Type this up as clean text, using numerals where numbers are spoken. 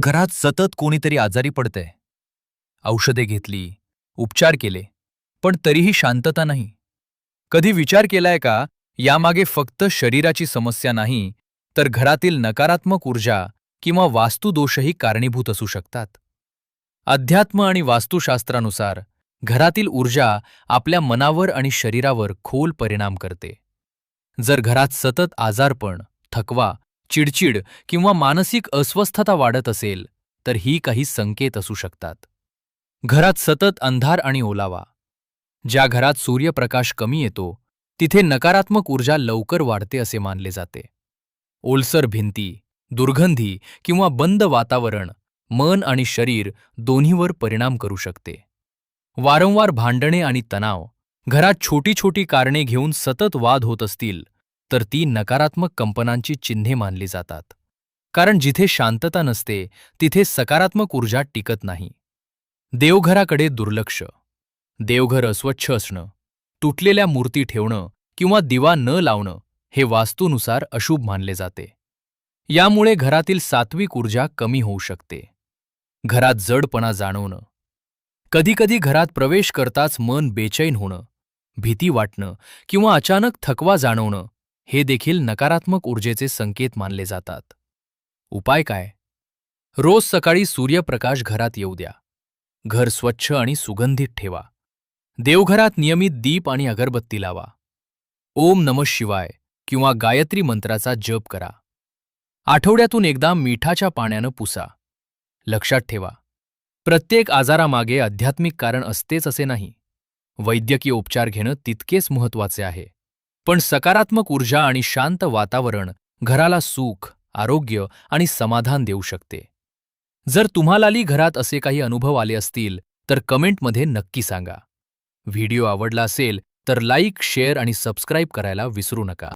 घरात सतत कोणीतरी आजारी पडतंय. औषधे घेतली, उपचार केले, पण तरीही शांतता नाही. कधी विचार केलाय का, यामागे फक्त शरीराची समस्या नाही, तर घरातील नकारात्मक ऊर्जा किंवा वास्तुदोषही कारणीभूत असू शकतात? अध्यात्म आणि वास्तुशास्त्रानुसार घरातील ऊर्जा आपल्या मनावर आणि शरीरावर खोल परिणाम करते. जर घरात सतत आजारपण, थकवा, चिडचिड किंवा मानसिक अस्वस्थता वाढत असेल, तर ही काही संकेत असू शकतात. घरात सतत अंधार आणि ओलावा. ज्या घरात सूर्यप्रकाश कमी येतो, तिथे नकारात्मक ऊर्जा लवकर वाढते असे मानले जाते. ओलसर भिंती, दुर्गंधी किंवा बंद वातावरण मन आणि शरीर दोन्हीवर परिणाम करू शकते. वारंवार भांडणे आणि तणाव, घरात छोटी छोटी कारणे घेऊन सतत वाद होत असतील, तर ती नकारात्मक कंपनांची चिन्हे मानली जातात. कारण जिथे शांतता नसते, तिथे सकारात्मक ऊर्जा टिकत नाही. देवघराकडे दुर्लक्ष. देवघर अस्वच्छ असणं, तुटलेल्या मूर्ती ठेवणं किंवा दिवा न लावणं हे वास्तूनुसार अशुभ मानले जाते. यामुळे घरातील सात्विक ऊर्जा कमी होऊ शकते. घरात जडपणा जाणवणं. कधीकधी घरात प्रवेश करताच मन बेचैन होणं, भीती वाटणं किंवा अचानक थकवा जाणवणं हे देखील नकारात्मक ऊर्जेचे संकेत मानले जातात. उपाय काय? रोज सकाळी सूर्यप्रकाश घरात येऊ द्या. घर स्वच्छ आणि सुगंधित ठेवा. देवघरात नियमित दीप आणि अगरबत्ती लावा. ओम नमः शिवाय किंवा गायत्री मंत्राचा जप करा. आठवड्यातून एकदा मिठाच्या पाण्यानं पुसा. लक्षात ठेवा, प्रत्येक आजारामागे आध्यात्मिक कारण असतेच असे नाही. वैद्यकीय उपचार घेणं तितकेच महत्त्वाचे आहे. पण सकारात्मक ऊर्जा आणि शांत वातावरण घराला सुख, आरोग्य आणि समाधान देऊ शकते. जर तुम्हालाही घरात असे काही अनुभव आले असतील, तर कमेंटमध्ये नक्की सांगा. व्हिडिओ आवडला असेल तर लाईक, शेअर आणि सबस्क्राईब करायला विसरू नका.